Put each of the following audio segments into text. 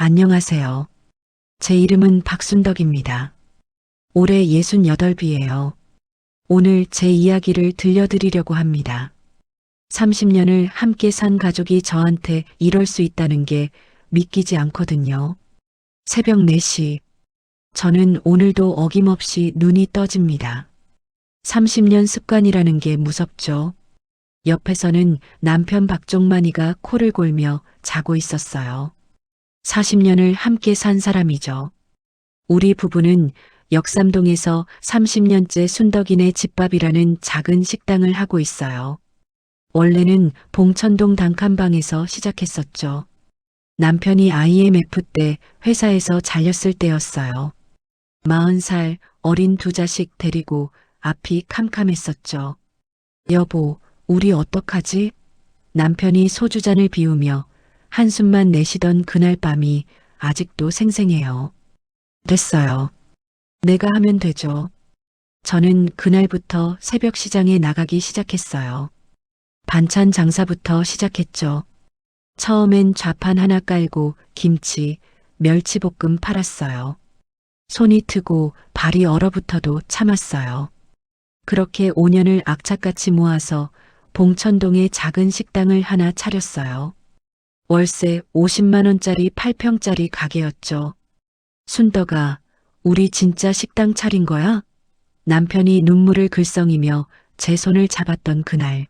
안녕하세요. 제 이름은 박순덕입니다. 올해 68이에요. 오늘 제 이야기를 들려드리려고 합니다. 30년을 함께 산 가족이 저한테 이럴 수 있다는 게 믿기지 않거든요. 새벽 4시. 저는 오늘도 어김없이 눈이 떠집니다. 30년 습관이라는 게 무섭죠. 옆에서는 남편 박종만이가 코를 골며 자고 있었어요. 40년을 함께 산 사람이죠. 우리 부부는 역삼동에서 30년째 순덕이네 집밥이라는 작은 식당을 하고 있어요. 원래는 봉천동 단칸방에서 시작했었죠. 남편이 IMF 때 회사에서 잘렸을 때였어요. 40살 어린 두 자식 데리고 앞이 캄캄했었죠. 여보, 우리 어떡하지? 남편이 소주잔을 비우며 한숨만 내쉬던 그날 밤이 아직도 생생해요. 됐어요. 내가 하면 되죠. 저는 그날부터 새벽 시장에 나가기 시작했어요. 반찬 장사부터 시작했죠. 처음엔 좌판 하나 깔고 김치, 멸치볶음 팔았어요. 손이 트고 발이 얼어붙어도 참았어요. 그렇게 5년을 악착같이 모아서 봉천동에 작은 식당을 하나 차렸어요. 월세 50만 원짜리 8평짜리 가게였죠. 순덕아, 우리 진짜 식당 차린 거야? 남편이 눈물을 글썽이며 제 손을 잡았던 그날.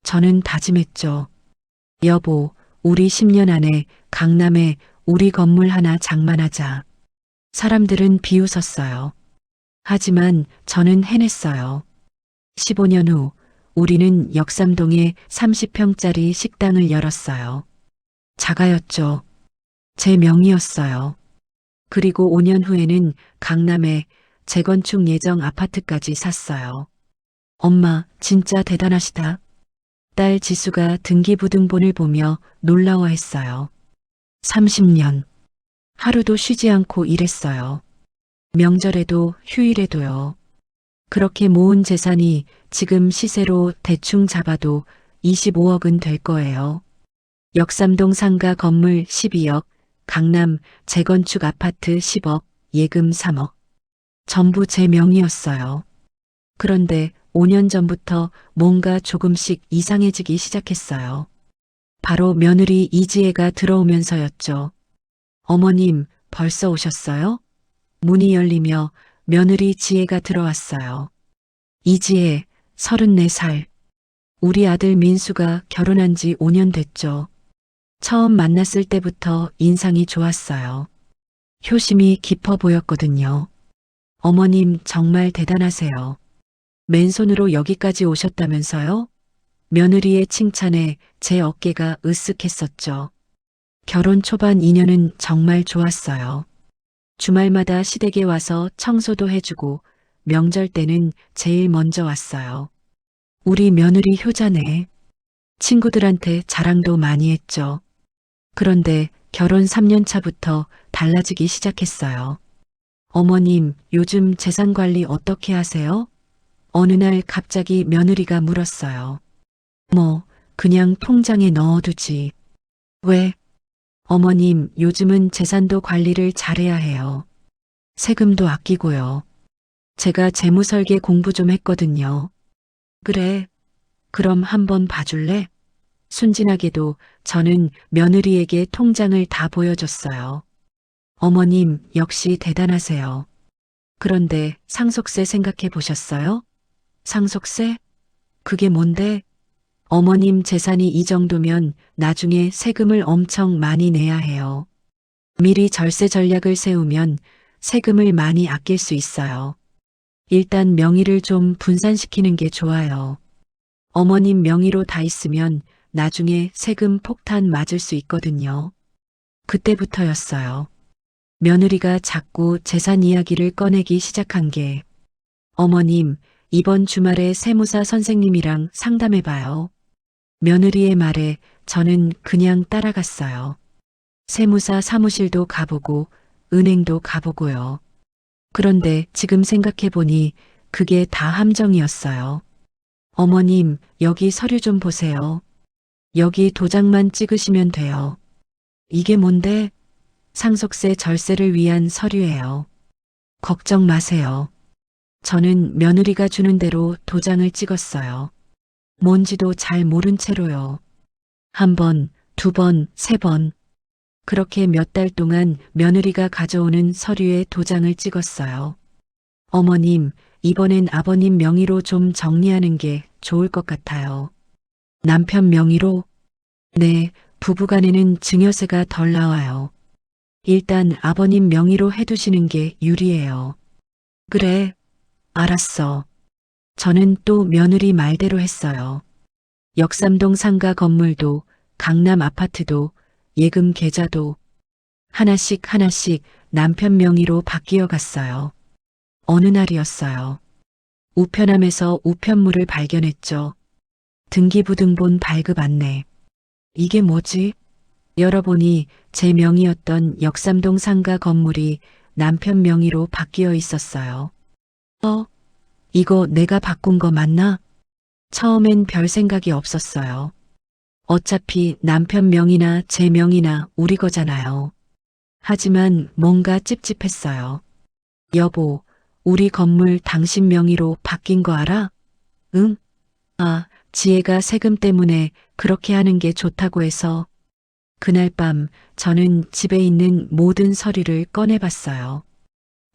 저는 다짐했죠. 여보, 우리 10년 안에 강남에 우리 건물 하나 장만하자. 사람들은 비웃었어요. 하지만 저는 해냈어요. 15년 후 우리는 역삼동에 30평짜리 식당을 열었어요. 작아였죠. 제 명의였어요. 그리고 5년 후에는 강남에 재건축 예정 아파트까지 샀어요. 엄마, 진짜 대단하시다. 딸 지수가 등기부등본을 보며 놀라워했어요. 30년. 하루도 쉬지 않고 일했어요. 명절에도 휴일에도요. 그렇게 모은 재산이 지금 시세로 대충 잡아도 25억은 될 거예요. 역삼동 상가 건물 12억, 강남 재건축 아파트 10억, 예금 3억. 전부 제 명의였어요. 그런데 5년 전부터 뭔가 조금씩 이상해지기 시작했어요. 바로 며느리 이지혜가 들어오면서였죠. 어머님, 벌써 오셨어요? 문이 열리며 며느리 지혜가 들어왔어요. 이지혜, 34살. 우리 아들 민수가 결혼한 지 5년 됐죠. 처음 만났을 때부터 인상이 좋았어요. 효심이 깊어 보였거든요. 어머님 정말 대단하세요. 맨손으로 여기까지 오셨다면서요? 며느리의 칭찬에 제 어깨가 으쓱했었죠. 결혼 초반 인연은 정말 좋았어요. 주말마다 시댁에 와서 청소도 해주고 명절 때는 제일 먼저 왔어요. 우리 며느리 효자네. 친구들한테 자랑도 많이 했죠. 그런데 결혼 3년 차부터 달라지기 시작했어요. 어머님, 요즘 재산 관리 어떻게 하세요? 어느 날 갑자기 며느리가 물었어요. 뭐, 그냥 통장에 넣어두지. 왜? 어머님, 요즘은 재산도 관리를 잘해야 해요. 세금도 아끼고요. 제가 재무설계 공부 좀 했거든요. 그래. 그럼 한번 봐줄래? 순진하게도 저는 며느리에게 통장을 다 보여줬어요. 어머님, 역시 대단하세요. 그런데 상속세 생각해 보셨어요? 상속세? 그게 뭔데? 어머님 재산이 이 정도면 나중에 세금을 엄청 많이 내야 해요. 미리 절세 전략을 세우면 세금을 많이 아낄 수 있어요. 일단 명의를 좀 분산시키는 게 좋아요. 어머님 명의로 다 있으면 나중에 세금 폭탄 맞을 수 있거든요. 그때부터였어요. 며느리가 자꾸 재산 이야기를 꺼내기 시작한 게 어머님, 이번 주말에 세무사 선생님이랑 상담해봐요. 며느리의 말에 저는 그냥 따라갔어요. 세무사 사무실도 가보고 은행도 가보고요. 그런데 지금 생각해보니 그게 다 함정이었어요. 어머님, 여기 서류 좀 보세요. 여기 도장만 찍으시면 돼요. 이게 뭔데? 상속세 절세를 위한 서류예요. 걱정 마세요. 저는 며느리가 주는 대로 도장을 찍었어요. 뭔지도 잘 모른 채로요. 한 번, 두 번, 세 번. 그렇게 몇 달 동안 며느리가 가져오는 서류에 도장을 찍었어요. 어머님, 이번엔 아버님 명의로 좀 정리하는 게 좋을 것 같아요. 남편 명의로? 네, 부부간에는 증여세가 덜 나와요. 일단 아버님 명의로 해두시는 게 유리해요. 그래, 알았어. 저는 또 며느리 말대로 했어요. 역삼동 상가 건물도, 강남 아파트도, 예금 계좌도 하나씩 하나씩 남편 명의로 바뀌어 갔어요. 어느 날이었어요. 우편함에서 우편물을 발견했죠. 등기부등본 발급 안내. 이게 뭐지? 열어보니 제 명의였던 역삼동 상가 건물이 남편 명의로 바뀌어 있었어요. 이거 내가 바꾼 거 맞나? 처음엔 별 생각이 없었어요. 어차피 남편 명의나 제 명의나 우리 거잖아요. 하지만 뭔가 찝찝했어요. 여보, 우리 건물 당신 명의로 바뀐 거 알아? 응? 아, 지혜가 세금 때문에 그렇게 하는 게 좋다고 해서. 그날 밤 저는 집에 있는 모든 서류를 꺼내봤어요.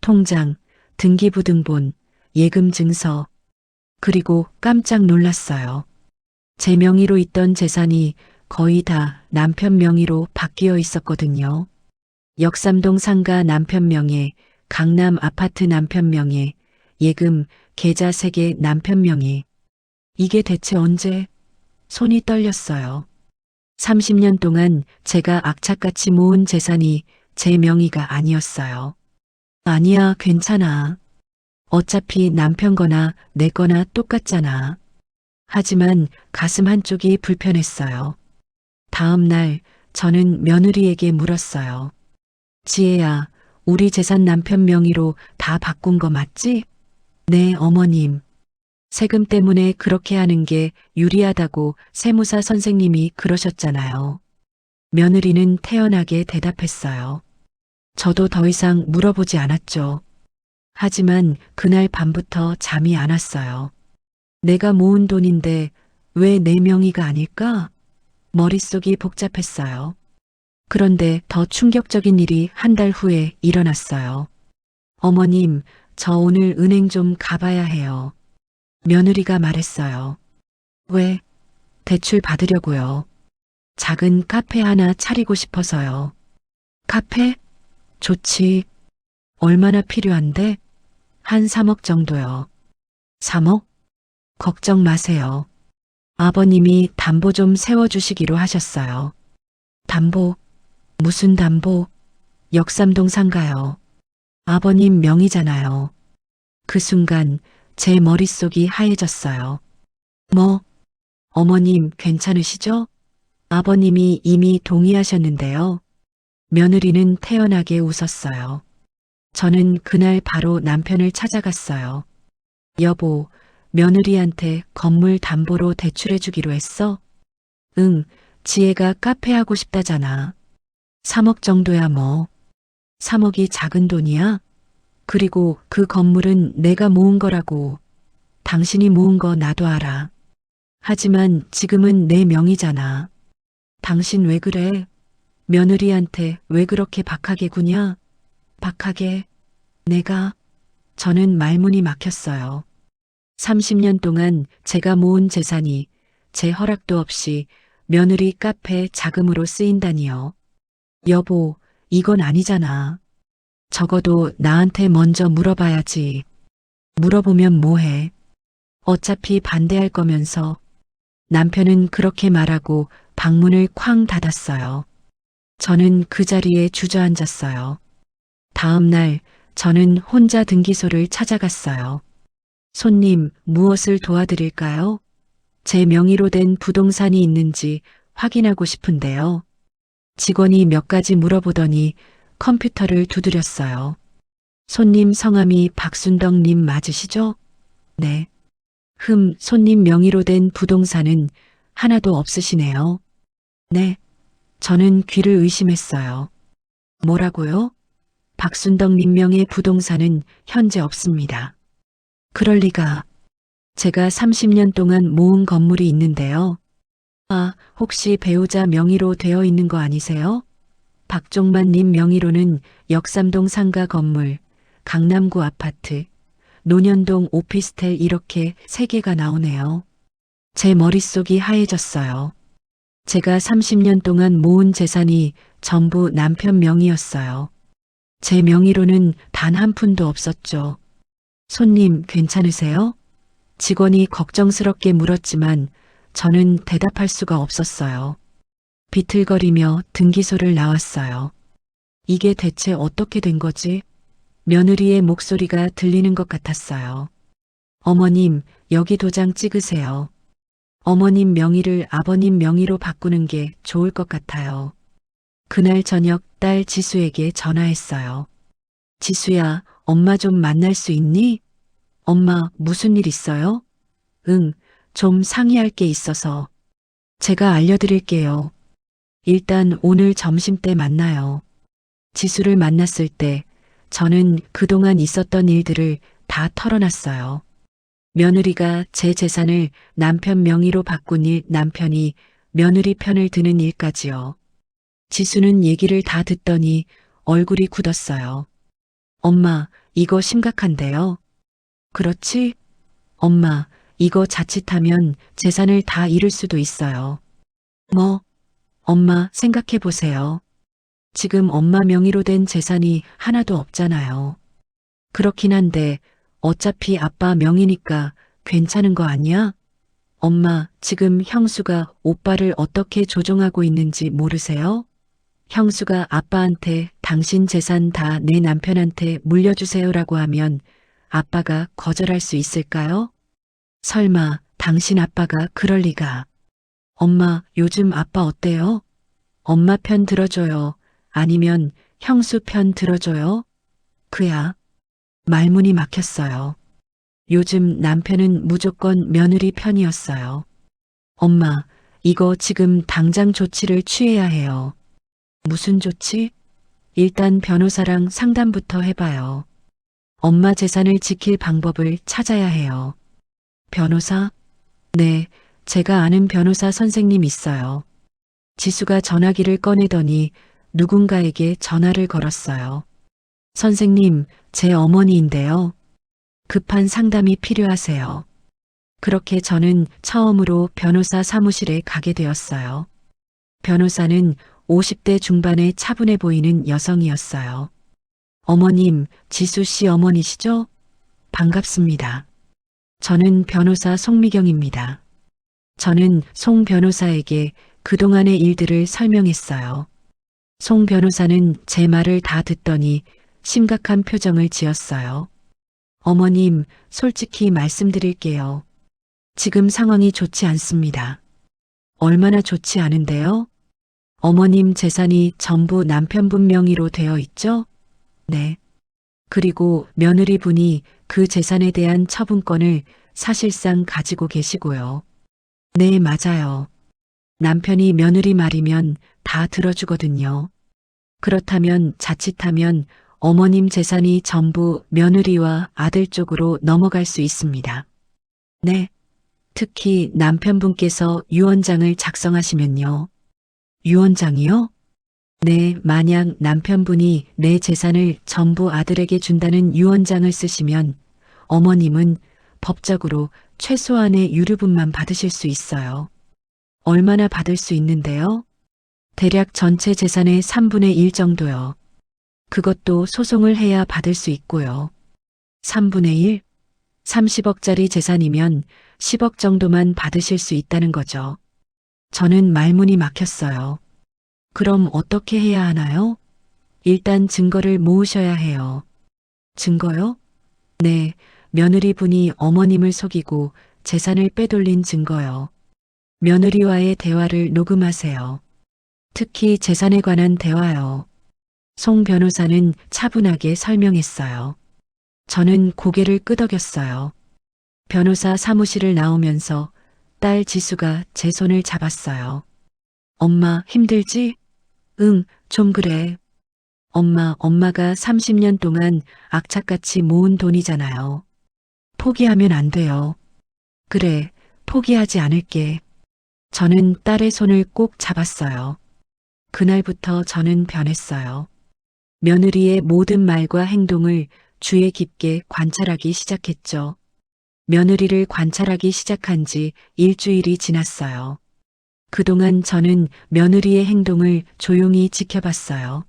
통장, 등기부등본, 예금증서, 그리고 깜짝 놀랐어요. 제 명의로 있던 재산이 거의 다 남편 명의로 바뀌어 있었거든요. 역삼동 상가 남편 명의, 강남 아파트 남편 명의, 예금, 계좌 3개 남편 명의. 이게 대체 언제? 손이 떨렸어요. 30년 동안 제가 악착같이 모은 재산이 제 명의가 아니었어요. 아니야, 괜찮아. 어차피 남편 거나 내 거나 똑같잖아. 하지만 가슴 한쪽이 불편했어요. 다음 날 저는 며느리에게 물었어요. 지혜야, 우리 재산 남편 명의로 다 바꾼 거 맞지? 네, 어머님. 세금 때문에 그렇게 하는 게 유리하다고 세무사 선생님이 그러셨잖아요. 며느리는 태연하게 대답했어요. 저도 더 이상 물어보지 않았죠. 하지만 그날 밤부터 잠이 안 왔어요. 내가 모은 돈인데 왜 내 명의가 아닐까? 머릿속이 복잡했어요. 그런데 더 충격적인 일이 한 달 후에 일어났어요. 어머님, 저 오늘 은행 좀 가봐야 해요. 며느리가 말했어요. 왜? 대출 받으려고요. 작은 카페 하나 차리고 싶어서요. 카페? 좋지. 얼마나 필요한데? 한 3억 정도요. 3억? 걱정 마세요. 아버님이 담보 좀 세워주시기로 하셨어요. 담보? 무슨 담보? 역삼동 상가요. 아버님 명의잖아요. 그 순간 제 머릿속이 하얘졌어요. 뭐? 어머님 괜찮으시죠? 아버님이 이미 동의하셨는데요. 며느리는 태연하게 웃었어요. 저는 그날 바로 남편을 찾아갔어요. 여보, 며느리한테 건물 담보로 대출해주기로 했어? 응, 지혜가 카페 하고 싶다잖아. 3억 정도야 뭐. 3억이 작은 돈이야? 그리고 그 건물은 내가 모은 거라고. 당신이 모은 거 나도 알아. 하지만 지금은 내 명의잖아. 당신 왜 그래? 며느리한테 왜 그렇게 박하게 구냐? 박하게? 내가? 저는 말문이 막혔어요. 30년 동안 제가 모은 재산이 제 허락도 없이 며느리 카페 자금으로 쓰인다니요. 여보, 이건 아니잖아. 적어도 나한테 먼저 물어봐야지. 물어보면 뭐해? 어차피 반대할 거면서. 남편은 그렇게 말하고 방문을 쾅 닫았어요. 저는 그 자리에 주저앉았어요. 다음 날 저는 혼자 등기소를 찾아갔어요. 손님, 무엇을 도와드릴까요? 제 명의로 된 부동산이 있는지 확인하고 싶은데요. 직원이 몇 가지 물어보더니 컴퓨터를 두드렸어요. 손님 성함이 박순덕님 맞으시죠? 네. 손님 명의로 된 부동산은 하나도 없으시네요. 네. 저는 귀를 의심했어요. 뭐라고요? 박순덕님 명의 부동산은 현재 없습니다. 그럴 리가. 제가 30년 동안 모은 건물이 있는데요. 아, 혹시 배우자 명의로 되어 있는 거 아니세요? 박종만님 명의로는 역삼동 상가 건물, 강남구 아파트, 논현동 오피스텔 이렇게 3개가 나오네요. 제 머릿속이 하얘졌어요. 제가 30년 동안 모은 재산이 전부 남편 명의였어요. 제 명의로는 단 한 푼도 없었죠. 손님 괜찮으세요? 직원이 걱정스럽게 물었지만 저는 대답할 수가 없었어요. 비틀거리며 등기소를 나왔어요. 이게 대체 어떻게 된 거지? 며느리의 목소리가 들리는 것 같았어요. 어머님, 여기 도장 찍으세요. 어머님 명의를 아버님 명의로 바꾸는 게 좋을 것 같아요. 그날 저녁 딸 지수에게 전화했어요. 지수야, 엄마 좀 만날 수 있니? 엄마, 무슨 일 있어요? 응, 좀 상의할 게 있어서. 제가 알려드릴게요. 일단 오늘 점심때 만나요. 지수를 만났을 때 저는 그동안 있었던 일들을 다 털어놨어요. 며느리가 제 재산을 남편 명의로 바꾼 일, 남편이 며느리 편을 드는 일까지요. 지수는 얘기를 다 듣더니 얼굴이 굳었어요. 엄마, 이거 심각한데요? 그렇지? 엄마, 이거 자칫하면 재산을 다 잃을 수도 있어요. 뭐? 엄마, 생각해 보세요. 지금 엄마 명의로 된 재산이 하나도 없잖아요. 그렇긴 한데 어차피 아빠 명의니까 괜찮은 거 아니야? 엄마, 지금 형수가 오빠를 어떻게 조종하고 있는지 모르세요? 형수가 아빠한테 당신 재산 다 내 남편한테 물려주세요라고 하면 아빠가 거절할 수 있을까요? 설마 당신 아빠가 그럴 리가. 엄마, 요즘 아빠 어때요? 엄마 편 들어줘요. 아니면 형수 편 들어줘요? 그야. 말문이 막혔어요. 요즘 남편은 무조건 며느리 편이었어요. 엄마, 이거 지금 당장 조치를 취해야 해요. 무슨 조치? 일단 변호사랑 상담부터 해봐요. 엄마 재산을 지킬 방법을 찾아야 해요. 변호사? 네, 제가 아는 변호사 선생님 있어요. 지수가 전화기를 꺼내더니 누군가에게 전화를 걸었어요. 선생님, 제 어머니인데요. 급한 상담이 필요하세요. 그렇게 저는 처음으로 변호사 사무실에 가게 되었어요. 변호사는 50대 중반의 차분해 보이는 여성이었어요. 어머님, 지수 씨 어머니시죠? 반갑습니다. 저는 변호사 송미경입니다. 저는 송 변호사에게 그동안의 일들을 설명했어요. 송 변호사는 제 말을 다 듣더니 심각한 표정을 지었어요. 어머님, 솔직히 말씀드릴게요. 지금 상황이 좋지 않습니다. 얼마나 좋지 않은데요? 어머님 재산이 전부 남편분 명의로 되어 있죠? 네. 그리고 며느리분이 그 재산에 대한 처분권을 사실상 가지고 계시고요. 네, 맞아요. 남편이 며느리 말이면 다 들어주거든요. 그렇다면 자칫하면 어머님 재산이 전부 며느리와 아들 쪽으로 넘어갈 수 있습니다. 네. 특히 남편분께서 유언장을 작성하시면요. 유언장이요? 네, 만약 남편분이 내 재산을 전부 아들에게 준다는 유언장을 쓰시면 어머님은 법적으로 최소한의 유류분만 받으실 수 있어요. 얼마나 받을 수 있는데요? 대략 전체 재산의 3분의 1 정도요. 그것도 소송을 해야 받을 수 있고요. 3분의 1? 30억짜리 재산이면 10억 정도만 받으실 수 있다는 거죠. 저는 말문이 막혔어요. 그럼 어떻게 해야 하나요? 일단 증거를 모으셔야 해요. 증거요? 네, 며느리분이 어머님을 속이고 재산을 빼돌린 증거요. 며느리와의 대화를 녹음하세요. 특히 재산에 관한 대화요. 송 변호사는 차분하게 설명했어요. 저는 고개를 끄덕였어요. 변호사 사무실을 나오면서 딸 지수가 제 손을 잡았어요. 엄마 힘들지? 응, 좀 그래. 엄마가 30년 동안 악착같이 모은 돈이잖아요. 포기하면 안 돼요. 그래, 포기하지 않을게. 저는 딸의 손을 꼭 잡았어요. 그날부터 저는 변했어요. 며느리의 모든 말과 행동을 주의 깊게 관찰하기 시작했죠. 며느리를 관찰하기 시작한 지 일주일이 지났어요. 그동안 저는 며느리의 행동을 조용히 지켜봤어요.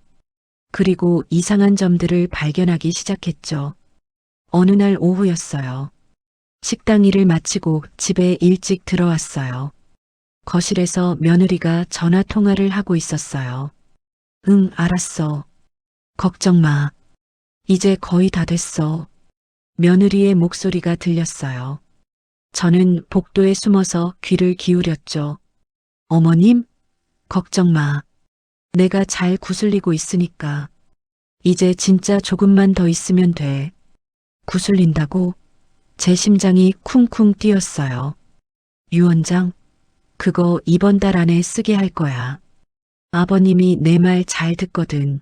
그리고 이상한 점들을 발견하기 시작했죠. 어느 날 오후였어요. 식당 일을 마치고 집에 일찍 들어왔어요. 거실에서 며느리가 전화 통화를 하고 있었어요. 응, 알았어. 걱정 마. 이제 거의 다 됐어. 며느리의 목소리가 들렸어요. 저는 복도에 숨어서 귀를 기울였죠. 어머님, 걱정 마. 내가 잘 구슬리고 있으니까. 이제 진짜 조금만 더 있으면 돼. 구슬린다고? 제 심장이 쿵쿵 뛰었어요. 유원장, 그거 이번 달 안에 쓰게 할 거야. 아버님이 내 말 잘 듣거든.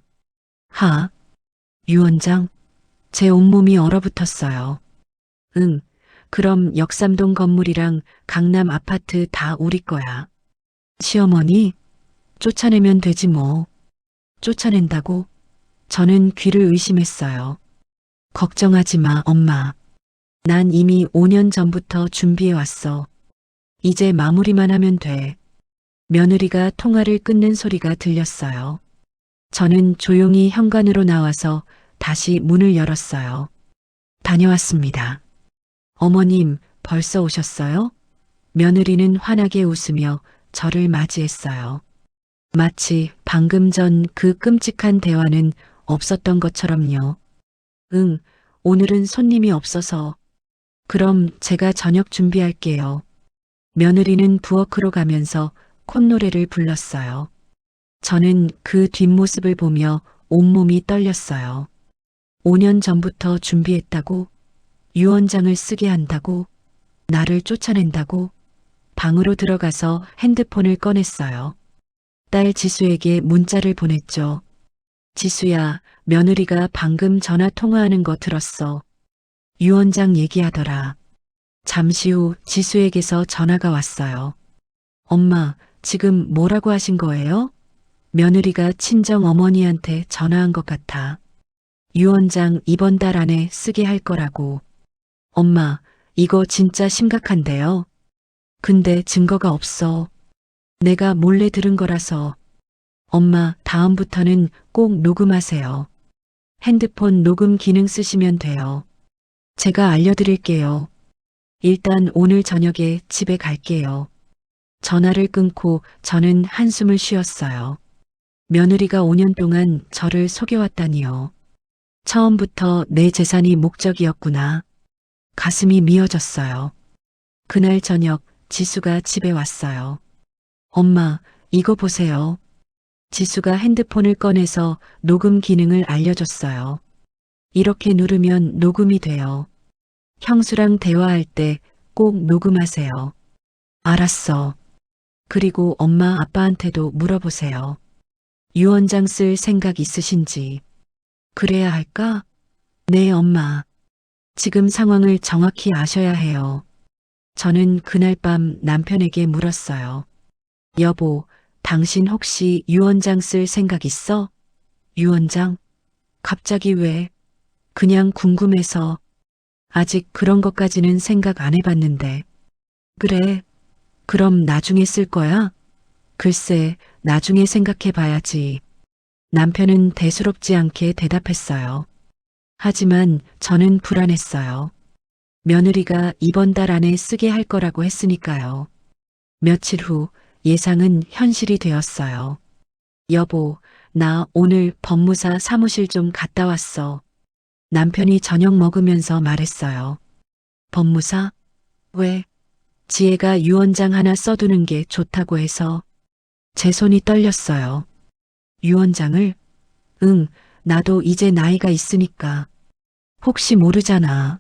하, 유원장, 제 온몸이 얼어붙었어요. 응, 그럼 역삼동 건물이랑 강남 아파트 다 우리 거야. 시어머니, 쫓아내면 되지 뭐. 쫓아낸다고? 저는 귀를 의심했어요. 걱정하지 마, 엄마. 난 이미 5년 전부터 준비해 왔어. 이제 마무리만 하면 돼. 며느리가 통화를 끊는 소리가 들렸어요. 저는 조용히 현관으로 나와서 다시 문을 열었어요. 다녀왔습니다. 어머님, 벌써 오셨어요? 며느리는 환하게 웃으며 저를 맞이했어요. 마치 방금 전 그 끔찍한 대화는 없었던 것처럼요. 응, 오늘은 손님이 없어서. 그럼 제가 저녁 준비할게요. 며느리는 부엌으로 가면서 콧노래를 불렀어요. 저는 그 뒷모습을 보며 온몸이 떨렸어요. 5년 전부터 준비했다고? 유언장을 쓰게 한다고? 나를 쫓아낸다고? 방으로 들어가서 핸드폰을 꺼냈어요. 딸 지수에게 문자를 보냈죠. 지수야, 며느리가 방금 전화 통화하는 거 들었어. 유언장 얘기하더라. 잠시 후 지수에게서 전화가 왔어요. 엄마, 지금 뭐라고 하신 거예요? 며느리가 친정 어머니한테 전화한 것 같아. 유언장 이번 달 안에 쓰게 할 거라고. 엄마, 이거 진짜 심각한데요? 근데 증거가 없어. 내가 몰래 들은 거라서. 엄마, 다음부터는 꼭 녹음하세요. 핸드폰 녹음 기능 쓰시면 돼요. 제가 알려드릴게요. 일단 오늘 저녁에 집에 갈게요. 전화를 끊고 저는 한숨을 쉬었어요. 며느리가 5년 동안 저를 속여왔다니요. 처음부터 내 재산이 목적이었구나. 가슴이 미어졌어요. 그날 저녁 지수가 집에 왔어요. 엄마, 이거 보세요. 지수가 핸드폰을 꺼내서 녹음 기능을 알려줬어요. 이렇게 누르면 녹음이 돼요. 형수랑 대화할 때 꼭 녹음하세요. 알았어. 그리고 엄마 아빠한테도 물어보세요. 유언장 쓸 생각 있으신지. 그래야 할까? 네, 엄마. 지금 상황을 정확히 아셔야 해요. 저는 그날 밤 남편에게 물었어요. 여보, 당신 혹시 유언장 쓸 생각 있어? 유언장? 갑자기 왜? 그냥 궁금해서. 아직 그런 것까지는 생각 안 해봤는데. 그래. 그럼 나중에 쓸 거야? 글쎄, 나중에 생각해 봐야지. 남편은 대수롭지 않게 대답했어요. 하지만 저는 불안했어요. 며느리가 이번 달 안에 쓰게 할 거라고 했으니까요. 며칠 후 예상은 현실이 되었어요. 여보, 나 오늘 법무사 사무실 좀 갔다 왔어. 남편이 저녁 먹으면서 말했어요. 법무사? 왜? 지혜가 유언장 하나 써두는 게 좋다고 해서. 제 손이 떨렸어요. 유언장을? 응, 나도 이제 나이가 있으니까. 혹시 모르잖아.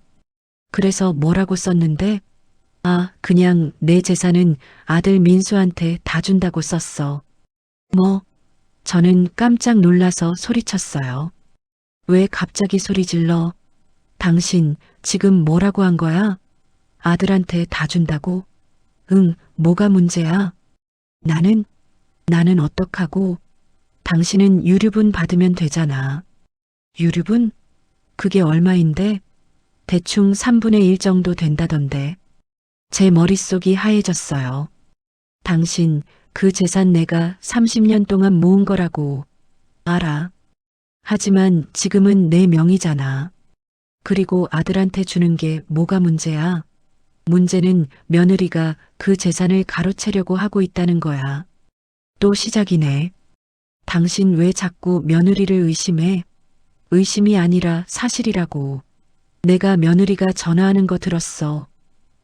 그래서 뭐라고 썼는데? 아, 그냥 내 재산은 아들 민수한테 다 준다고 썼어. 뭐? 저는 깜짝 놀라서 소리쳤어요. 왜 갑자기 소리 질러? 당신 지금 뭐라고 한 거야? 아들한테 다 준다고? 응, 뭐가 문제야? 나는 어떡하고? 당신은 유류분 받으면 되잖아. 유류분? 그게 얼마인데? 대충 3분의 1 정도 된다던데. 제 머릿속이 하얘졌어요. 당신 그 재산 내가 30년 동안 모은 거라고. 알아. 하지만 지금은 내 명의잖아. 그리고 아들한테 주는 게 뭐가 문제야? 문제는 며느리가 그 재산을 가로채려고 하고 있다는 거야. 또 시작이네. 당신 왜 자꾸 며느리를 의심해? 의심이 아니라 사실이라고. 내가 며느리가 전화하는 거 들었어.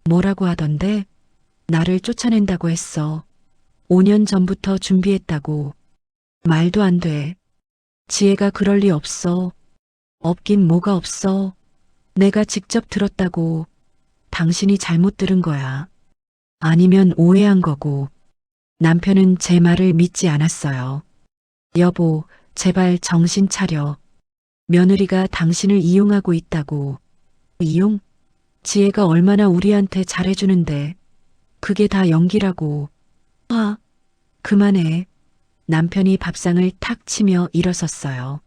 뭐라고 하던데? 나를 쫓아낸다고 했어. 5년 전부터 준비했다고. 말도 안 돼. 지혜가 그럴 리 없어. 없긴 뭐가 없어. 내가 직접 들었다고. 당신이 잘못 들은 거야. 아니면 오해한 거고. 남편은 제 말을 믿지 않았어요. 여보, 제발 정신 차려. 며느리가 당신을 이용하고 있다고. 이용? 지혜가 얼마나 우리한테 잘해주는데. 그게 다 연기라고. 아, 그만해. 남편이 밥상을 탁 치며 일어섰어요.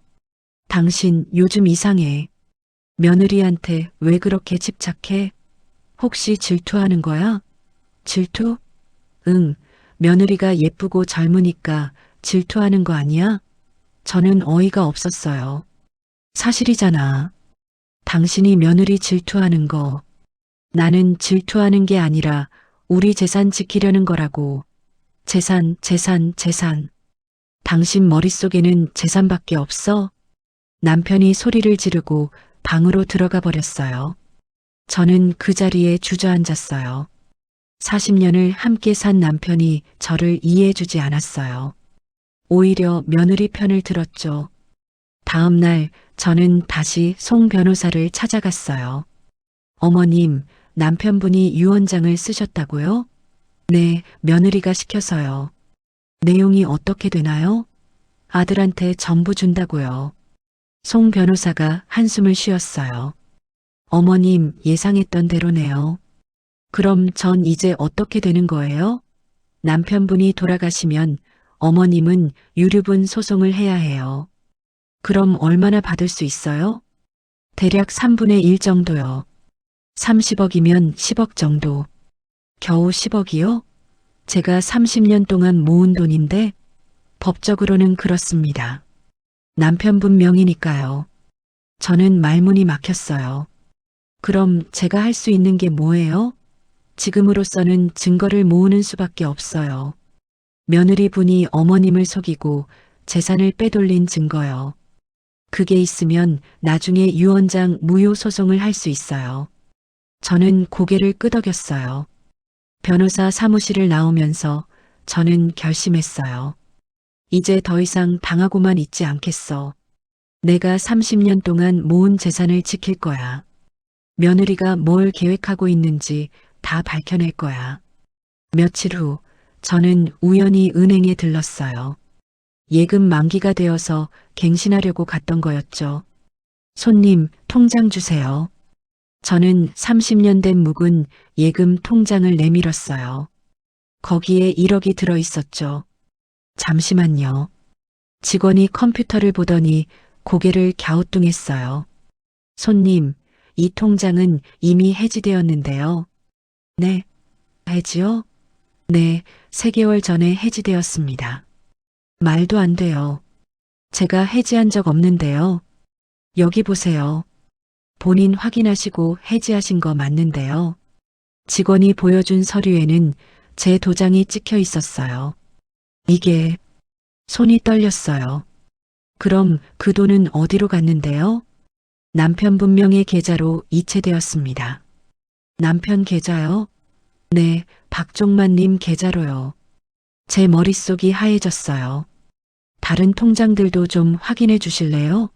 당신 요즘 이상해. 며느리한테 왜 그렇게 집착해? 혹시 질투하는 거야? 질투? 응, 며느리가 예쁘고 젊으니까 질투하는 거 아니야? 저는 어이가 없었어요. 사실이잖아. 당신이 며느리 질투하는 거. 나는 질투하는 게 아니라 우리 재산 지키려는 거라고. 재산. 당신 머릿속에는 재산밖에 없어? 남편이 소리를 지르고 방으로 들어가 버렸어요. 저는 그 자리에 주저앉았어요. 40년을 함께 산 남편이 저를 이해해주지 않았어요. 오히려 며느리 편을 들었죠. 다음 날 저는 다시 송 변호사를 찾아갔어요. 어머님, 남편분이 유언장을 쓰셨다고요? 네, 며느리가 시켜서요. 내용이 어떻게 되나요? 아들한테 전부 준다고요. 송 변호사가 한숨을 쉬었어요. 어머님, 예상했던 대로네요. 그럼 전 이제 어떻게 되는 거예요? 남편분이 돌아가시면 어머님은 유류분 소송을 해야 해요. 그럼 얼마나 받을 수 있어요? 대략 3분의 1 정도요. 30억이면 10억 정도. 겨우 10억이요? 제가 30년 동안 모은 돈인데 법적으로는 그렇습니다. 남편분 명의니까요. 저는 말문이 막혔어요. 그럼 제가 할 수 있는 게 뭐예요? 지금으로서는 증거를 모으는 수밖에 없어요. 며느리 분이 어머님을 속이고 재산을 빼돌린 증거요. 그게 있으면 나중에 유언장 무효 소송을 할 수 있어요. 저는 고개를 끄덕였어요. 변호사 사무실을 나오면서 저는 결심했어요. 이제 더 이상 당하고만 있지 않겠어. 내가 30년 동안 모은 재산을 지킬 거야. 며느리가 뭘 계획하고 있는지 다 밝혀낼 거야. 며칠 후 저는 우연히 은행에 들렀어요. 예금 만기가 되어서 갱신하려고 갔던 거였죠. 손님, 통장 주세요. 저는 30년 된 묵은 예금 통장을 내밀었어요. 거기에 1억이 들어 있었죠. 잠시만요. 직원이 컴퓨터를 보더니 고개를 갸우뚱했어요. 손님, 이 통장은 이미 해지되었는데요. 네, 해지요? 네, 3개월 전에 해지되었습니다. 말도 안 돼요. 제가 해지한 적 없는데요. 여기 보세요. 본인 확인하시고 해지하신 거 맞는데요. 직원이 보여준 서류에는 제 도장이 찍혀 있었어요. 이게 손이 떨렸어요. 그럼 그 돈은 어디로 갔는데요? 남편분 명의 계좌로 이체되었습니다. 남편 계좌요? 네, 박종만님 계좌로요. 제 머릿속이 하얘졌어요. 다른 통장들도 좀 확인해 주실래요?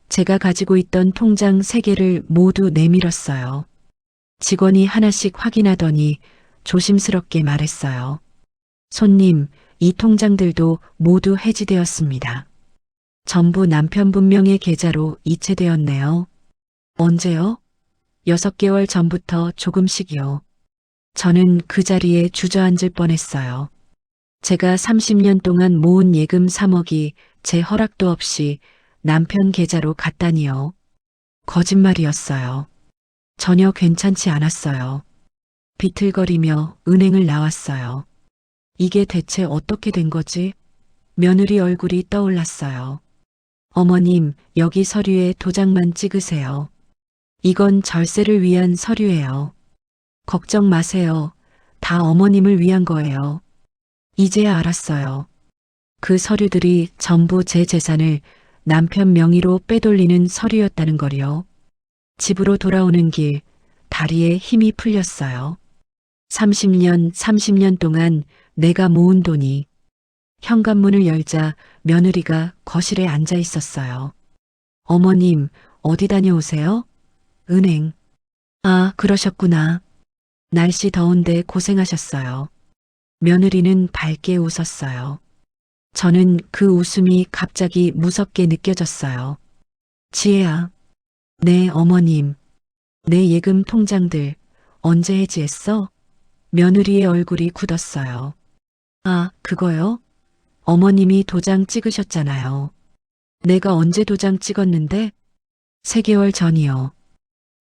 제가 가지고 있던 통장 3개를 모두 내밀었어요. 직원이 하나씩 확인하더니 조심스럽게 말했어요. 손님, 이 통장들도 모두 해지되었습니다. 전부 남편분 명의 계좌로 이체되었네요. 언제요? 6개월 전부터 조금씩이요. 저는 그 자리에 주저앉을 뻔했어요. 제가 30년 동안 모은 예금 3억이 제 허락도 없이 남편 계좌로 갔다니요. 거짓말이었어요. 전혀 괜찮지 않았어요. 비틀거리며 은행을 나왔어요. 이게 대체 어떻게 된 거지? 며느리 얼굴이 떠올랐어요. 어머님, 여기 서류에 도장만 찍으세요. 이건 절세를 위한 서류예요. 걱정 마세요. 다 어머님을 위한 거예요. 이제야 알았어요. 그 서류들이 전부 제 재산을 남편 명의로 빼돌리는 서류였다는 거요. 집으로 돌아오는 길, 다리에 힘이 풀렸어요. 30년 동안 내가 모은 돈이 현관문을 열자 며느리가 거실에 앉아 있었어요. 어머님, 어디 다녀오세요? 은행. 아, 그러셨구나. 날씨 더운데 고생하셨어요. 며느리는 밝게 웃었어요. 저는 그 웃음이 갑자기 무섭게 느껴졌어요. 지혜야. 네, 어머님. 내 예금 통장들 언제 해지했어? 며느리의 얼굴이 굳었어요. 아, 그거요? 어머님이 도장 찍으셨잖아요. 내가 언제 도장 찍었는데? 3개월 전이요.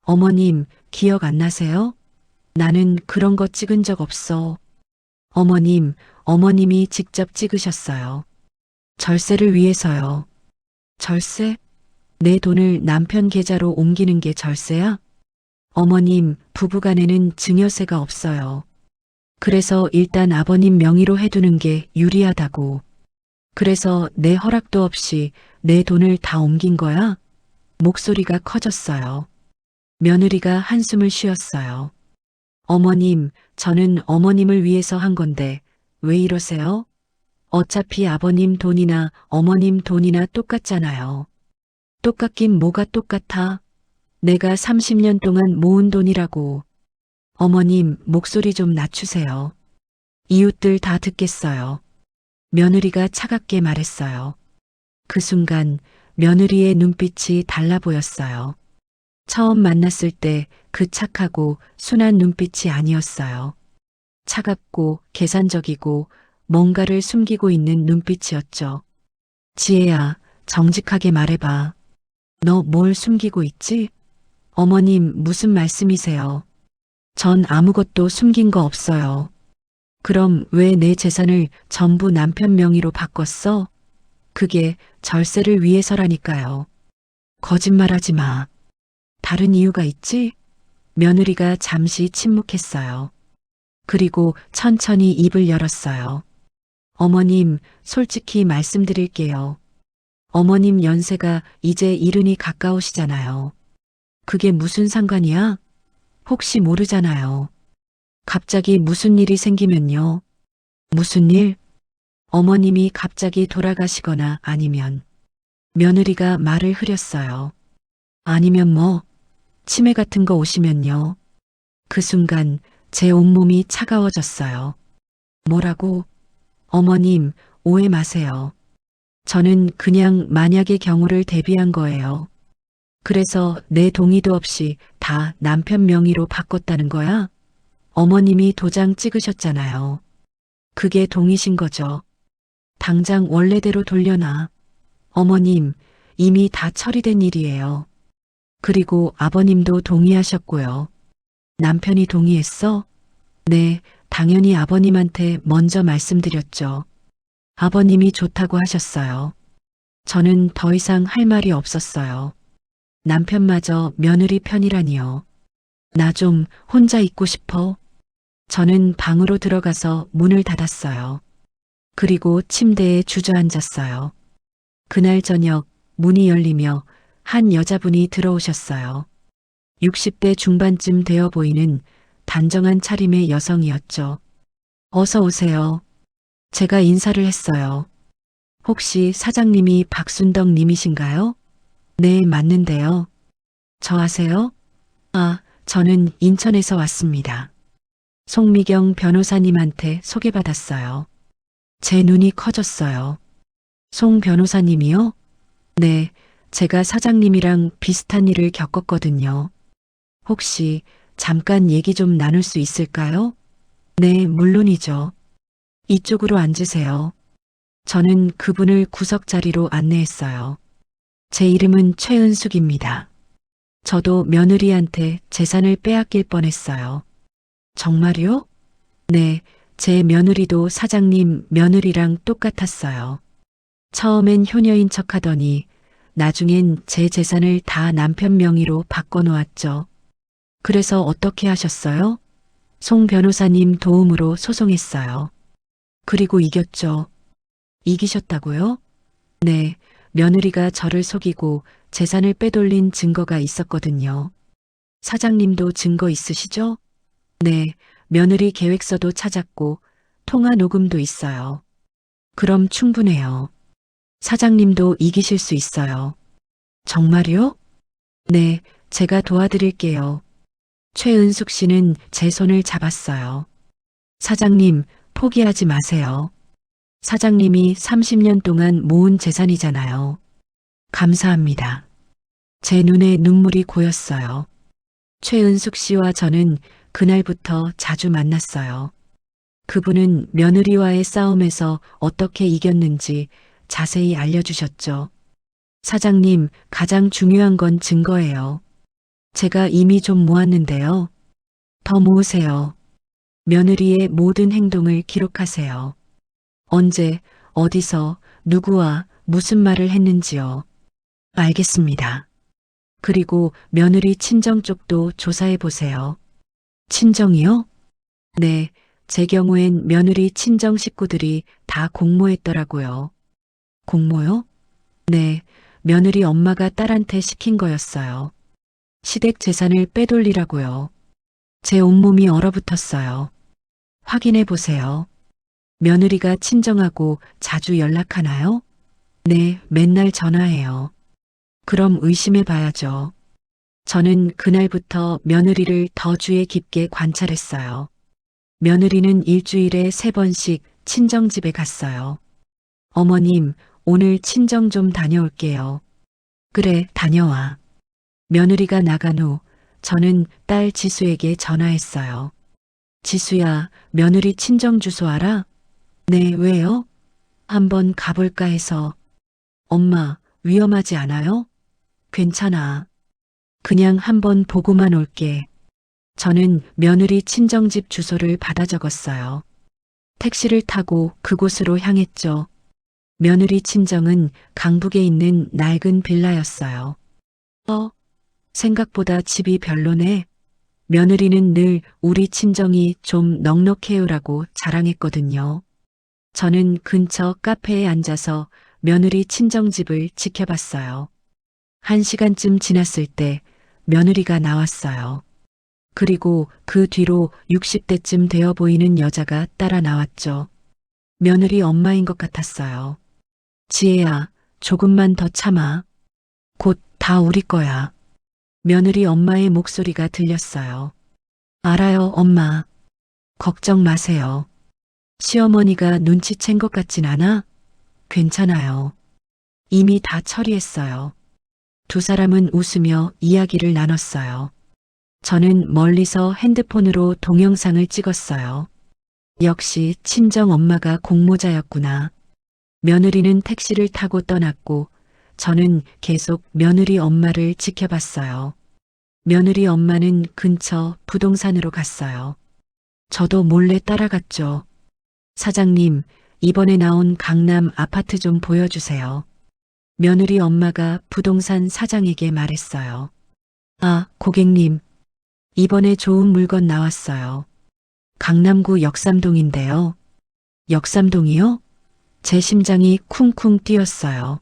어머님, 기억 안 나세요? 나는 그런 거 찍은 적 없어. 어머님, 어머님이 직접 찍으셨어요. 절세를 위해서요. 절세? 내 돈을 남편 계좌로 옮기는 게 절세야? 어머님, 부부간에는 증여세가 없어요. 그래서 일단 아버님 명의로 해두는 게 유리하다고. 그래서 내 허락도 없이 내 돈을 다 옮긴 거야? 목소리가 커졌어요. 며느리가 한숨을 쉬었어요. 어머님, 저는 어머님을 위해서 한 건데 왜 이러세요? 어차피 아버님 돈이나 어머님 돈이나 똑같잖아요. 똑같긴 뭐가 똑같아? 내가 30년 동안 모은 돈이라고. 어머님, 목소리 좀 낮추세요. 이웃들 다 듣겠어요. 며느리가 차갑게 말했어요. 그 순간 며느리의 눈빛이 달라 보였어요. 처음 만났을 때 그 착하고 순한 눈빛이 아니었어요. 차갑고 계산적이고 뭔가를 숨기고 있는 눈빛이었죠. 지혜야, 정직하게 말해봐. 너 뭘 숨기고 있지? 어머님, 무슨 말씀이세요? 전 아무것도 숨긴 거 없어요. 그럼 왜 내 재산을 전부 남편 명의로 바꿨어? 그게 절세를 위해서라니까요. 거짓말하지 마. 다른 이유가 있지? 며느리가 잠시 침묵했어요. 그리고 천천히 입을 열었어요. 어머님, 솔직히 말씀드릴게요. 어머님 연세가 이제 70이 가까우시잖아요. 그게 무슨 상관이야? 혹시 모르잖아요. 갑자기 무슨 일이 생기면요. 무슨 일? 어머님이 갑자기 돌아가시거나 아니면 며느리가 말을 흐렸어요. 아니면 뭐 치매 같은 거 오시면요. 그 순간 제 온몸이 차가워졌어요. 뭐라고? 어머님, 오해 마세요. 저는 그냥 만약의 경우를 대비한 거예요. 그래서 내 동의도 없이 다 남편 명의로 바꿨다는 거야? 어머님이 도장 찍으셨잖아요. 그게 동의신 거죠. 당장 원래대로 돌려놔. 어머님, 이미 다 처리된 일이에요. 그리고 아버님도 동의하셨고요. 남편이 동의했어? 네, 당연히 아버님한테 먼저 말씀드렸죠. 아버님이 좋다고 하셨어요. 저는 더 이상 할 말이 없었어요. 남편마저 며느리 편이라니요. 나 좀 혼자 있고 싶어. 저는 방으로 들어가서 문을 닫았어요. 그리고 침대에 주저앉았어요. 그날 저녁 문이 열리며 한 여자분이 들어오셨어요. 60대 중반쯤 되어 보이는 단정한 차림의 여성이었죠. 어서 오세요. 제가 인사를 했어요. 혹시 사장님이 박순덕 님이신가요? 네, 맞는데요. 저 아세요? 아, 저는 인천에서 왔습니다. 송미경 변호사님한테 소개받았어요. 제 눈이 커졌어요. 송 변호사님이요? 네, 제가 사장님이랑 비슷한 일을 겪었거든요. 혹시 잠깐 얘기 좀 나눌 수 있을까요? 네, 물론이죠. 이쪽으로 앉으세요. 저는 그분을 구석 자리로 안내했어요. 제 이름은 최은숙입니다. 저도 며느리한테 재산을 빼앗길 뻔했어요. 정말요? 네, 제 며느리도 사장님 며느리랑 똑같았어요. 처음엔 효녀인 척 하더니 나중엔 제 재산을 다 남편 명의로 바꿔놓았죠. 그래서 어떻게 하셨어요? 송 변호사님 도움으로 소송했어요. 그리고 이겼죠. 이기셨다고요? 네, 며느리가 저를 속이고 재산을 빼돌린 증거가 있었거든요. 사장님도 증거 있으시죠? 네, 며느리 계획서도 찾았고 통화 녹음도 있어요. 그럼 충분해요. 사장님도 이기실 수 있어요. 정말요? 네, 제가 도와드릴게요. 최은숙 씨는 제 손을 잡았어요. 사장님, 포기하지 마세요. 사장님이 30년 동안 모은 재산이잖아요. 감사합니다. 제 눈에 눈물이 고였어요. 최은숙 씨와 저는 그날부터 자주 만났어요. 그분은 며느리와의 싸움에서 어떻게 이겼는지 자세히 알려주셨죠. 사장님, 가장 중요한 건 증거예요. 제가 이미 좀 모았는데요. 더 모으세요. 며느리의 모든 행동을 기록하세요. 언제, 어디서, 누구와 무슨 말을 했는지요. 알겠습니다. 그리고 며느리 친정 쪽도 조사해 보세요. 친정이요? 네, 제 경우엔 며느리 친정 식구들이 다 공모했더라고요. 공모요? 네, 며느리 엄마가 딸한테 시킨 거였어요. 시댁 재산을 빼돌리라고요. 제 온몸이 얼어붙었어요. 확인해 보세요. 며느리가 친정하고 자주 연락하나요? 네, 맨날 전화해요. 그럼 의심해 봐야죠. 저는 그날부터 며느리를 더 주의 깊게 관찰했어요. 며느리는 일주일에 3번씩 친정집에 갔어요. 어머님, 오늘 친정 좀 다녀올게요. 그래, 다녀와. 며느리가 나간 후 저는 딸 지수에게 전화했어요. 지수야, 며느리 친정 주소 알아? 네, 왜요? 한번 가볼까 해서. 엄마, 위험하지 않아요? 괜찮아. 그냥 한번 보고만 올게. 저는 며느리 친정집 주소를 받아 적었어요. 택시를 타고 그곳으로 향했죠. 며느리 친정은 강북에 있는 낡은 빌라였어요. 생각보다 집이 별로네. 며느리는 늘 우리 친정이 좀 넉넉해요라고 자랑했거든요. 저는 근처 카페에 앉아서 며느리 친정집을 지켜봤어요. 1시간쯤 지났을 때 며느리가 나왔어요. 그리고 그 뒤로 60대쯤 되어 보이는 여자가 따라 나왔죠. 며느리 엄마인 것 같았어요. 지혜야, 조금만 더 참아. 곧 다 우리 거야. 며느리 엄마의 목소리가 들렸어요. 알아요, 엄마. 걱정 마세요. 시어머니가 눈치챈 것 같진 않아? 괜찮아요. 이미 다 처리했어요. 두 사람은 웃으며 이야기를 나눴어요. 저는 멀리서 핸드폰으로 동영상을 찍었어요. 역시 친정 엄마가 공모자였구나. 며느리는 택시를 타고 떠났고 저는 계속 며느리 엄마를 지켜봤어요. 며느리 엄마는 근처 부동산으로 갔어요. 저도 몰래 따라갔죠. 사장님, 이번에 나온 강남 아파트 좀 보여주세요. 며느리 엄마가 부동산 사장에게 말했어요. 아, 고객님. 이번에 좋은 물건 나왔어요. 강남구 역삼동인데요. 역삼동이요? 제 심장이 쿵쿵 뛰었어요.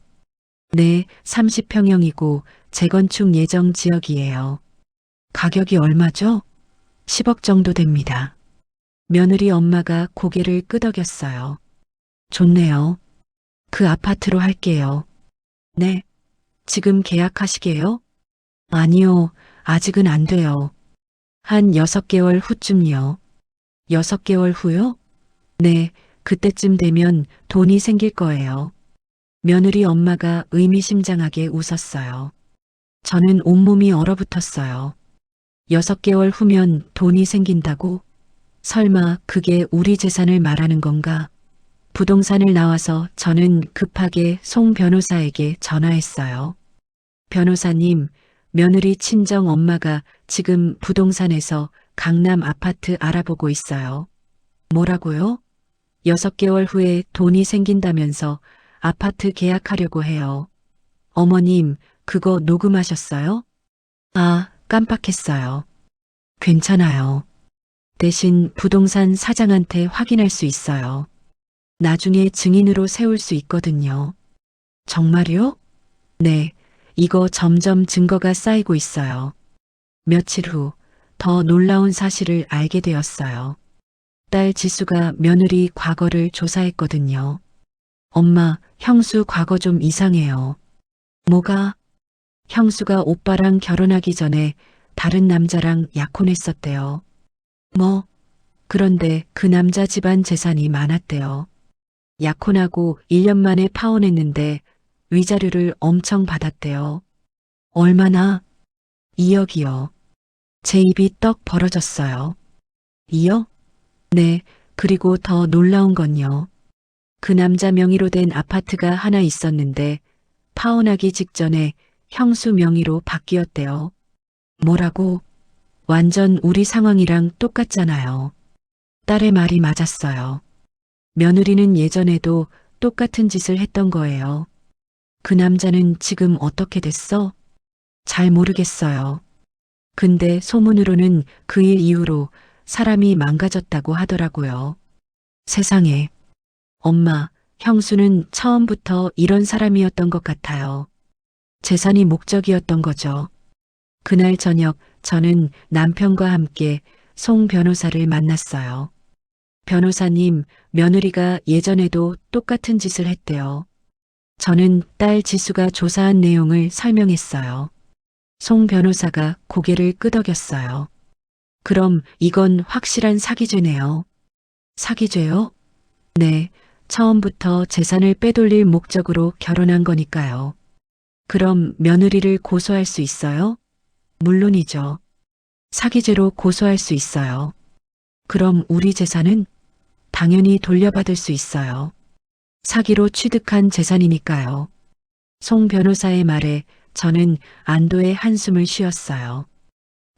네, 30평형이고 재건축 예정 지역이에요. 가격이 얼마죠? 10억 정도 됩니다. 며느리 엄마가 고개를 끄덕였어요. 좋네요. 그 아파트로 할게요. 네. 지금 계약하시게요? 아니요. 아직은 안 돼요. 한 6개월 후쯤요. 6개월 후요? 네. 그때쯤 되면 돈이 생길 거예요. 며느리 엄마가 의미심장하게 웃었어요. 저는 온몸이 얼어붙었어요. 6개월 후면 돈이 생긴다고? 설마 그게 우리 재산을 말하는 건가? 부동산을 나와서 저는 급하게 송 변호사에게 전화했어요. 변호사님, 며느리 친정 엄마가 지금 부동산에서 강남 아파트 알아보고 있어요. 뭐라고요? 6개월 후에 돈이 생긴다면서 아파트 계약하려고 해요. 어머님, 그거 녹음하셨어요? 아, 깜빡했어요. 괜찮아요. 대신 부동산 사장한테 확인할 수 있어요. 나중에 증인으로 세울 수 있거든요. 정말요? 네, 이거 점점 증거가 쌓이고 있어요. 며칠 후 더 놀라운 사실을 알게 되었어요. 딸 지수가 며느리 과거를 조사했거든요. 엄마, 형수 과거 좀 이상해요. 뭐가? 형수가 오빠랑 결혼하기 전에 다른 남자랑 약혼했었대요. 뭐? 그런데 그 남자 집안 재산이 많았대요. 약혼하고 1년 만에 파혼했는데 위자료를 엄청 받았대요. 얼마나? 2억이요. 제 입이 떡 벌어졌어요. 2억? 네, 그리고 더 놀라운 건요. 그 남자 명의로 된 아파트가 하나 있었는데 파혼하기 직전에 형수 명의로 바뀌었대요. 뭐라고? 완전 우리 상황이랑 똑같잖아요. 딸의 말이 맞았어요. 며느리는 예전에도 똑같은 짓을 했던 거예요. 그 남자는 지금 어떻게 됐어? 잘 모르겠어요. 근데 소문으로는 그 일 이후로 사람이 망가졌다고 하더라고요. 세상에. 엄마, 형수는 처음부터 이런 사람이었던 것 같아요. 재산이 목적이었던 거죠. 그날 저녁 저는 남편과 함께 송 변호사를 만났어요. 변호사님, 며느리가 예전에도 똑같은 짓을 했대요. 저는 딸 지수가 조사한 내용을 설명했어요. 송 변호사가 고개를 끄덕였어요. 그럼 이건 확실한 사기죄네요. 사기죄요? 네, 처음부터 재산을 빼돌릴 목적으로 결혼한 거니까요. 그럼 며느리를 고소할 수 있어요? 물론이죠. 사기죄로 고소할 수 있어요. 그럼 우리 재산은 당연히 돌려받을 수 있어요. 사기로 취득한 재산이니까요. 송 변호사의 말에 저는 안도의 한숨을 쉬었어요.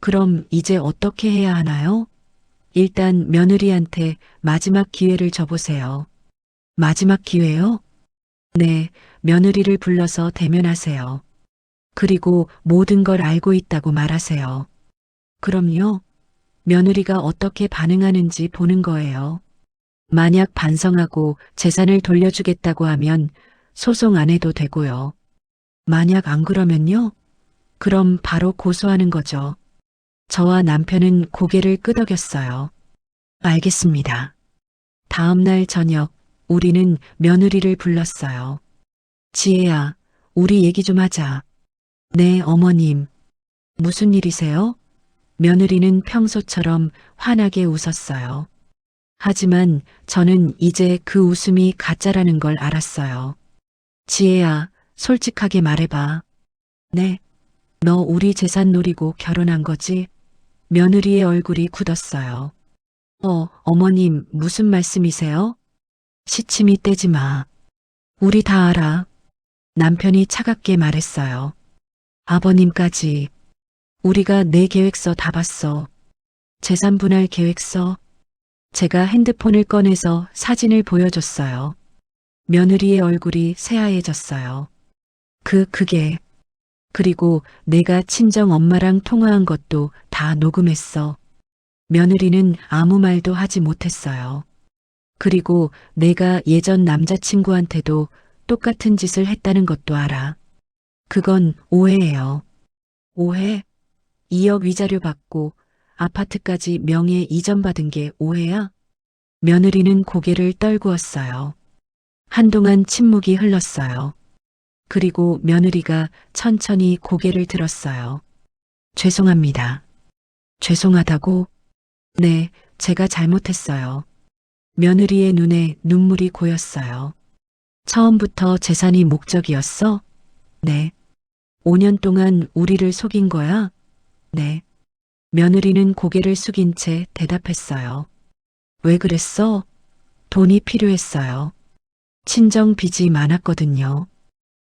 그럼 이제 어떻게 해야 하나요? 일단 며느리한테 마지막 기회를 줘보세요. 마지막 기회요? 네, 며느리를 불러서 대면하세요. 그리고 모든 걸 알고 있다고 말하세요. 그럼요. 며느리가 어떻게 반응하는지 보는 거예요. 만약 반성하고 재산을 돌려주겠다고 하면 소송 안 해도 되고요. 만약 안 그러면요? 그럼 바로 고소하는 거죠. 저와 남편은 고개를 끄덕였어요. 알겠습니다. 다음 날 저녁 우리는 며느리를 불렀어요. 지혜야, 우리 얘기 좀 하자. 네, 어머님. 무슨 일이세요? 며느리는 평소처럼 환하게 웃었어요. 하지만 저는 이제 그 웃음이 가짜라는 걸 알았어요. 지혜야, 솔직하게 말해봐. 네, 너 우리 재산 노리고 결혼한 거지? 며느리의 얼굴이 굳었어요. 어머님, 무슨 말씀이세요? 시침이 떼지 마. 우리 다 알아. 남편이 차갑게 말했어요. 아버님까지. 우리가 내 계획서 다 봤어. 재산 분할 계획서. 제가 핸드폰을 꺼내서 사진을 보여줬어요. 며느리의 얼굴이 새하얘졌어요. 그게. 그리고 내가 친정 엄마랑 통화한 것도 다 녹음했어. 며느리는 아무 말도 하지 못했어요. 그리고 내가 예전 남자친구한테도 똑같은 짓을 했다는 것도 알아. 그건 오해예요. 오해? 2억 위자료 받고 아파트까지 명예 이전받은 게 오해야? 며느리는 고개를 떨구었어요. 한동안 침묵이 흘렀어요. 그리고 며느리가 천천히 고개를 들었어요. 죄송합니다. 죄송하다고? 네, 제가 잘못했어요. 며느리의 눈에 눈물이 고였어요. 처음부터 재산이 목적이었어? 네. 5년 동안 우리를 속인 거야? 네. 며느리는 고개를 숙인 채 대답했어요. 왜 그랬어? 돈이 필요했어요. 친정 빚이 많았거든요.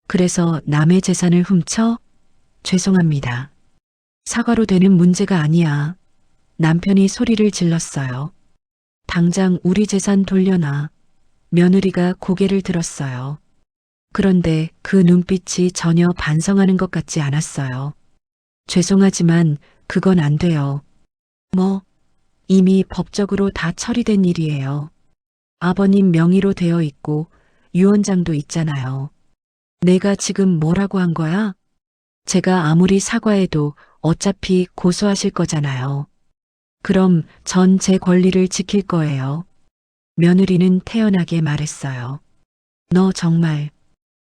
그래서 남의 재산을 훔쳐? 죄송합니다. 사과로 되는 문제가 아니야. 남편이 소리를 질렀어요. 당장 우리 재산 돌려놔. 며느리가 고개를 들었어요. 그런데 그 눈빛이 전혀 반성하는 것 같지 않았어요. 죄송하지만 그건 안 돼요. 뭐, 이미 법적으로 다 처리된 일이에요. 아버님 명의로 되어 있고 유언장도 있잖아요. 내가 지금 뭐라고 한 거야? 제가 아무리 사과해도 어차피 고소하실 거잖아요. 그럼 전 제 권리를 지킬 거예요. 며느리는 태연하게 말했어요. 너 정말.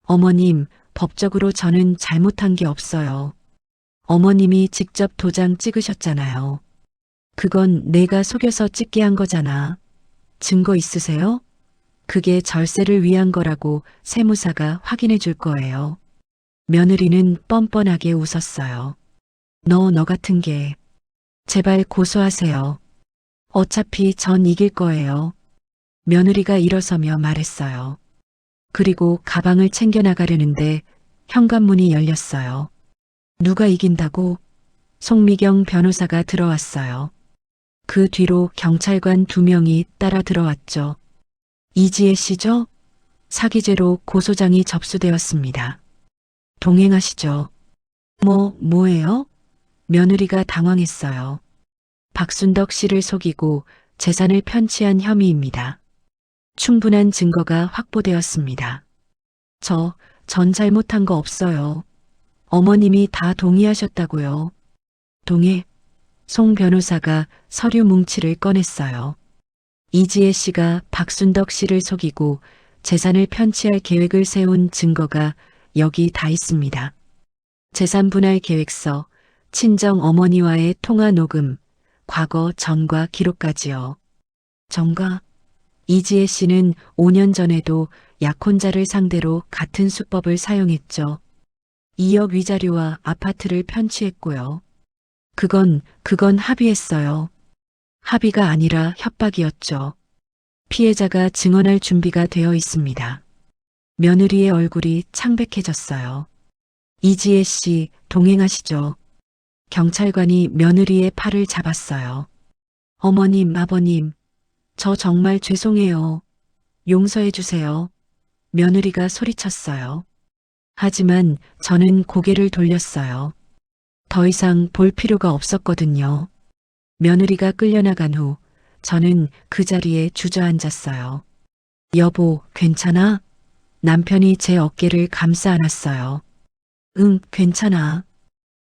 어머님, 법적으로 저는 잘못한 게 없어요. 어머님이 직접 도장 찍으셨잖아요. 그건 내가 속여서 찍게 한 거잖아. 증거 있으세요? 그게 절세를 위한 거라고 세무사가 확인해 줄 거예요. 며느리는 뻔뻔하게 웃었어요. 너 같은 게. 제발 고소하세요. 어차피 전 이길 거예요. 며느리가 일어서며 말했어요. 그리고 가방을 챙겨 나가려는데 현관문이 열렸어요. 누가 이긴다고? 송미경 변호사가 들어왔어요. 그 뒤로 경찰관 2명이 따라 들어왔죠. 이지혜 씨죠? 사기죄로 고소장이 접수되었습니다. 동행하시죠. 뭐예요? 며느리가 당황했어요. 박순덕 씨를 속이고 재산을 편취한 혐의입니다. 충분한 증거가 확보되었습니다. 전 잘못한 거 없어요. 어머님이 다 동의하셨다고요. 동의? 송 변호사가 서류 뭉치를 꺼냈어요. 이지혜 씨가 박순덕 씨를 속이고 재산을 편취할 계획을 세운 증거가 여기 다 있습니다. 재산 분할 계획서, 친정 어머니와의 통화 녹음, 과거 전과 기록까지요. 전과? 이지혜 씨는 5년 전에도 약혼자를 상대로 같은 수법을 사용했죠. 2억 위자료와 아파트를 편취했고요. 그건 합의했어요. 합의가 아니라 협박이었죠. 피해자가 증언할 준비가 되어 있습니다. 며느리의 얼굴이 창백해졌어요. 이지혜 씨, 동행하시죠. 경찰관이 며느리의 팔을 잡았어요. 어머님, 아버님, 저 정말 죄송해요. 용서해 주세요. 며느리가 소리쳤어요. 하지만 저는 고개를 돌렸어요. 더 이상 볼 필요가 없었거든요. 며느리가 끌려나간 후 저는 그 자리에 주저앉았어요. 여보, 괜찮아? 남편이 제 어깨를 감싸 안았어요. 응, 괜찮아.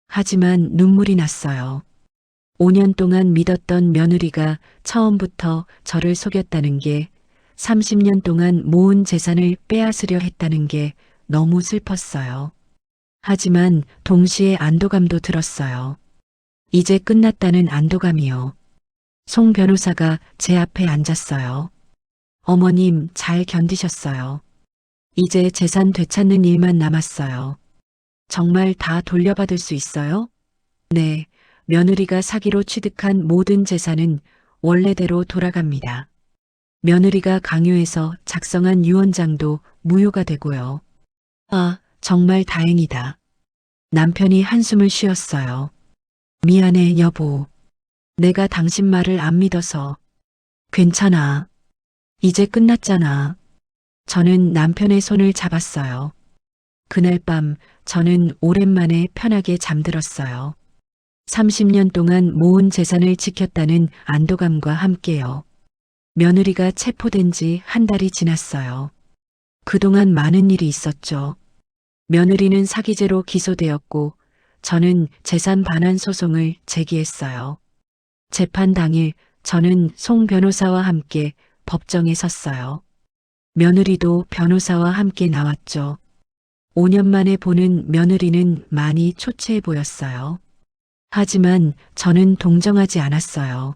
하지만 눈물이 났어요. 5년 동안 믿었던 며느리가 처음부터 저를 속였다는 게, 30년 동안 모은 재산을 빼앗으려 했다는 게 너무 슬펐어요. 하지만 동시에 안도감도 들었어요. 이제 끝났다는 안도감이요. 송 변호사가 제 앞에 앉았어요. 어머님, 잘 견디셨어요. 이제 재산 되찾는 일만 남았어요. 정말 다 돌려받을 수 있어요? 네, 며느리가 사기로 취득한 모든 재산은 원래대로 돌아갑니다. 며느리가 강요해서 작성한 유언장도 무효가 되고요. 아, 정말 다행이다. 남편이 한숨을 쉬었어요. 미안해, 여보. 내가 당신 말을 안 믿어서. 괜찮아. 이제 끝났잖아. 저는 남편의 손을 잡았어요. 그날 밤 저는 오랜만에 편하게 잠들었어요. 30년 동안 모은 재산을 지켰다는 안도감과 함께요. 며느리가 체포된 지 한 달이 지났어요. 그동안 많은 일이 있었죠. 며느리는 사기죄로 기소되었고 저는 재산 반환 소송을 제기했어요. 재판 당일 저는 송 변호사와 함께 법정에 섰어요. 며느리도 변호사와 함께 나왔죠. 5년 만에 보는 며느리는 많이 초췌해 보였어요. 하지만 저는 동정하지 않았어요.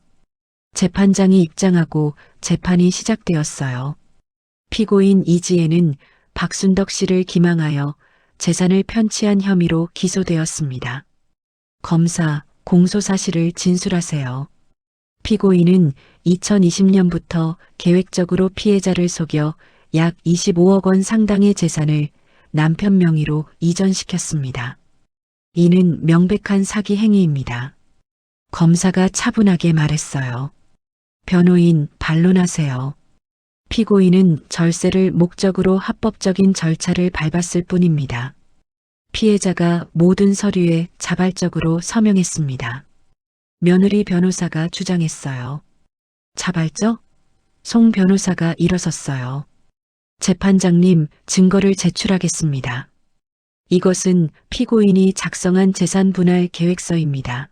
재판장이 입장하고 재판이 시작되었어요. 피고인 이지혜는 박순덕 씨를 기망하여 재산을 편취한 혐의로 기소되었습니다. 검사, 공소 사실을 진술하세요. 피고인은 2020년부터 계획적으로 피해자를 속여 약 25억 원 상당의 재산을 남편 명의로 이전시켰습니다. 이는 명백한 사기 행위입니다. 검사가 차분하게 말했어요. 변호인, 반론하세요. 피고인은 절세를 목적으로 합법적인 절차를 밟았을 뿐입니다. 피해자가 모든 서류에 자발적으로 서명했습니다. 며느리 변호사가 주장했어요. 자발적? 송 변호사가 일어섰어요. 재판장님, 증거를 제출하겠습니다. 이것은 피고인이 작성한 재산 분할 계획서입니다.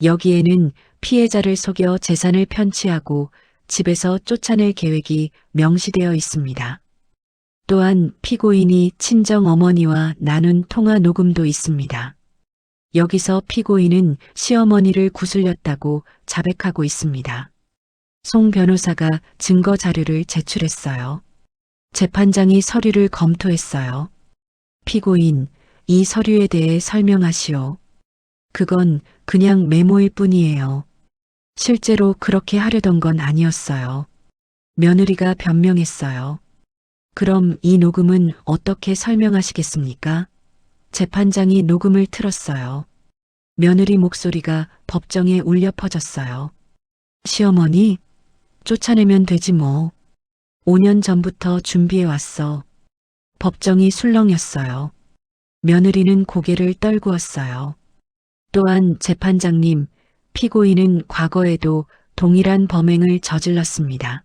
여기에는 피해자를 속여 재산을 편취하고 집에서 쫓아낼 계획이 명시되어 있습니다. 또한 피고인이 친정 어머니와 나눈 통화 녹음도 있습니다. 여기서 피고인은 시어머니를 구슬렸다고 자백하고 있습니다. 송 변호사가 증거 자료를 제출했어요. 재판장이 서류를 검토했어요. 피고인, 이 서류에 대해 설명하시오. 그건 그냥 메모일 뿐이에요. 실제로 그렇게 하려던 건 아니었어요. 며느리가 변명했어요. 그럼 이 녹음은 어떻게 설명하시겠습니까? 재판장이 녹음을 틀었어요. 며느리 목소리가 법정에 울려 퍼졌어요. 시어머니, 쫓아내면 되지 뭐. 5년 전부터 준비해 왔어. 법정이 술렁였어요. 며느리는 고개를 떨구었어요. 또한 재판장님, 피고인은 과거에도 동일한 범행을 저질렀습니다.